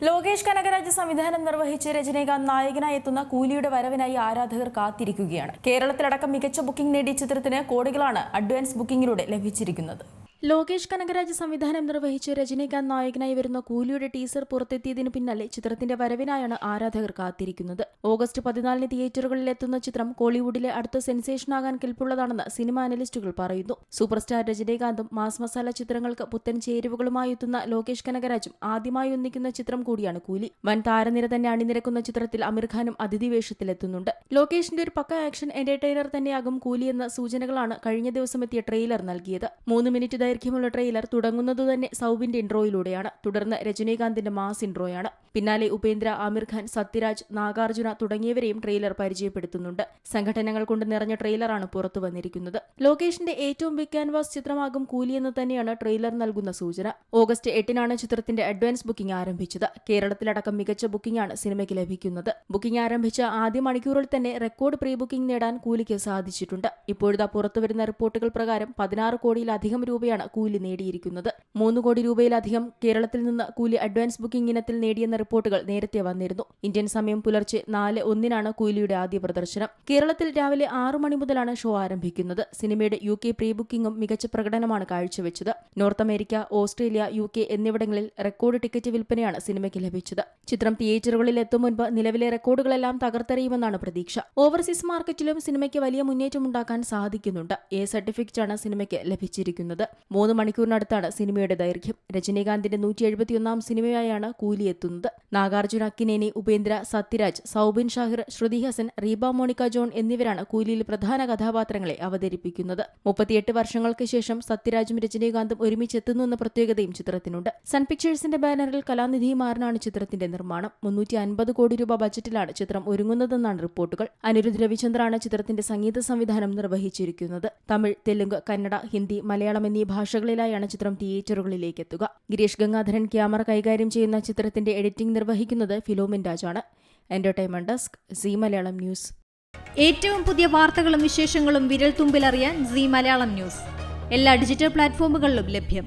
ലോകേഷ് കനകരാജ് സംവിധാനം നിർവഹിച്ച് രജനീകാന്ത് നായകനായി എത്തുന്ന കൂലിയുടെ വരവിനായി ആരാധകർ കാത്തിരിക്കുകയാണ്. കേരളത്തിലടക്കം മികച്ച ബുക്കിംഗ് നേടിയ ചിത്രത്തിന് കോടികളാണ് അഡ്വാൻസ് ബുക്കിംഗിലൂടെ ലഭിച്ചിരിക്കുന്നത്. ലോകേഷ് കനകരാജ് സംവിധാനം നിർവഹിച്ച് രജനീകാന്ത് നായകനായി വരുന്ന കൂലിയുടെ ടീസർ പുറത്തെത്തിയതിനു പിന്നാലെ ചിത്രത്തിന്റെ വരവിനായാണ് ആരാധകർ കാത്തിരിക്കുന്നത്. ഓഗസ്റ്റ് 14 തിയേറ്ററുകളിൽ എത്തുന്ന ചിത്രം കോളിവുഡിലെ അടുത്ത സെൻസേഷനാകാൻ കെൽപ്പുള്ളതാണെന്ന് സിനിമ അനലിസ്റ്റുകൾ പറയുന്നു. സൂപ്പർ സ്റ്റാർ രജനീകാന്തും മാസ് മസാല ചിത്രങ്ങൾക്ക് പുത്തൻ ചേരുവകളുമായി എത്തുന്ന ലോകേഷ് കനകരാജും ആദ്യമായി ഒന്നിക്കുന്ന ചിത്രം കൂടിയാണ് കൂലി. വൻ താരനിര തന്നെ അണിനിരക്കുന്ന ചിത്രത്തിൽ അമീർ ഖാനും അതിഥി വേഷത്തിലെത്തുന്നുണ്ട്. ലോകേഷിന്റെ ഒരു പക്ക ആക്ഷൻ എന്റർടൈനർ തന്നെയാകും കൂലി എന്ന സൂചനകളാണ് കഴിഞ്ഞ ദിവസം എത്തിയ ട്രെയിലർ നൽകിയത്. 3 മിനിറ്റ് ദൈർഘ്യമുള്ള ട്രെയിലർ തുടങ്ങുന്നതുതന്നെ സൗബിന്റെ ഇൻട്രോയിലൂടെയാണ്. തുടർന്ന് രജനീകാന്തിന്റെ മാസ് ഇൻട്രോയാണ്. പിന്നാലെ ഉപേന്ദ്ര, ആമീർ ഖാൻ, സത്യരാജ്, നാഗാർജുന തുടങ്ങിയവരെയും ട്രെയിലർ പരിചയപ്പെടുത്തുന്നുണ്ട്. സംഘടനകൾ കൊണ്ട് നിറഞ്ഞ ട്രെയിലറാണ് പുറത്തു വന്നിരിക്കുന്നത്. ലോകേഷിന്റെ ഏറ്റവും ബിഗ് ക്യാൻവാസ് ചിത്രമാകും കൂലി എന്ന് തന്നെയാണ് ട്രെയിലർ നൽകുന്ന സൂചന. ഓഗസ്റ്റ് 8 ചിത്രത്തിന്റെ അഡ്വാൻസ് ബുക്കിംഗ് ആരംഭിച്ചത്. കേരളത്തിലടക്കം മികച്ച ബുക്കിംഗാണ് സിനിമയ്ക്ക് ലഭിക്കുന്നത്. ബുക്കിംഗ് ആരംഭിച്ച ആദ്യ മണിക്കൂറിൽ തന്നെ റെക്കോർഡ് പ്രീ ബുക്കിംഗ് നേടാൻ കൂലിക്ക് സാധിച്ചിട്ടുണ്ട്. ഇപ്പോഴത്തെ പുറത്തുവരുന്ന റിപ്പോർട്ടുകൾ പ്രകാരം 16 കോടിയിലധികം രൂപയാണ് കൂലി നേടിയിരിക്കുന്നത്. 3 കോടി രൂപയിലധികം കേരളത്തിൽ നിന്ന് കൂലി അഡ്വാൻസ് ബുക്കിംഗ് ഇനത്തിൽ നേടിയെന്ന റിപ്പോർട്ടുകൾ നേരത്തെ വന്നിരുന്നു. ഇന്ത്യൻ സമയം പുലർച്ചെ 4:01 കൂലിയുടെ ആദ്യ പ്രദർശനം. കേരളത്തിൽ രാവിലെ 6 മണി മുതലാണ് ഷോ ആരംഭിക്കുന്നത്. സിനിമയുടെ UK പ്രീ ബുക്കിംഗും മികച്ച പ്രകടനമാണ് കാഴ്ചവെച്ചത്. നോർത്ത് അമേരിക്ക, ഓസ്ട്രേലിയ, UK എന്നിവിടങ്ങളിൽ റെക്കോർഡ് ടിക്കറ്റ് വിൽപ്പനയാണ് സിനിമയ്ക്ക് ലഭിച്ചത്. ചിത്രം തിയേറ്ററുകളിൽ എത്തും മുൻപ് നിലവിലെ റെക്കോർഡുകളെല്ലാം തകർത്തെറിയുമെന്നാണ് പ്രതീക്ഷ. ഓവർസീസ് മാർക്കറ്റിലും സിനിമയ്ക്ക് വലിയ മുന്നേറ്റമുണ്ടാക്കാൻ സാധിക്കുന്നുണ്ട്. A സർട്ടിഫിക്കറ്റാണ് സിനിമയ്ക്ക് ലഭിച്ചിരിക്കുന്നത്. 3 മണിക്കൂറിനടുത്താണ് സിനിമയുടെ ദൈർഘ്യം. രജനീകാന്തിന്റെ 171 സിനിമയായാണ് കൂലി എത്തുന്നത്. നാഗാർജുന, അക്കിനേനി, ഉപേന്ദ്ര, സത്യരാജ്, സൗബിൻ ഷാഹിർ, ശ്രുതി ഹസൻ, റീബ മോണിക്ക ജോൺ എന്നിവരാണ് കൂലിയിൽ പ്രധാന കഥാപാത്രങ്ങളെ അവതരിപ്പിക്കുന്നത്. 38 വർഷങ്ങൾക്ക് ശേഷം സത്യരാജും രജനീകാന്തും ഒരുമിച്ചെത്തുന്നുവെന്ന പ്രത്യേകതയും ചിത്രത്തിനുണ്ട്. സൺ പിക്ചേഴ്സിന്റെ ബാനറിൽ കലാനിധി മാരനാണ് ചിത്രത്തിന്റെ നിർമ്മാണം. 350 കോടി രൂപ ബജറ്റിലാണ് ചിത്രം ഒരുങ്ങുന്നതെന്നാണ് റിപ്പോർട്ടുകൾ. അനിരുദ്ധ് രവിചന്ദ്രാണ് ചിത്രത്തിന്റെ സംഗീത സംവിധാനം നിർവഹിച്ചിരിക്കുന്നത്. തമിഴ്, തെലുങ്ക്, കന്നഡ, ഹിന്ദി, മലയാളം എന്നീ ഭാഷകളിലായാണ് ചിത്രം തിയേറ്ററുകളിലേക്ക് എത്തുക. ഗിരീഷ് ഗംഗാധരൻ ക്യാമറ കൈകാര്യം ചെയ്യുന്ന ചിത്രത്തിന്റെ എഡിറ്റിംഗ് നിർവഹിക്കുന്നത് ഫിലോമിൻ രാജാണ്. Entertainment desk, Zee Malayalam news. ഏറ്റവും പുതിയ വാർത്തകളും വിശേഷങ്ങളും വിരൽ തുമ്പിലറിയാൻ സീ മലയാളം ന്യൂസ് എല്ലാ ഡിജിറ്റൽ പ്ലാറ്റ്ഫോമുകളിലും ലഭ്യം.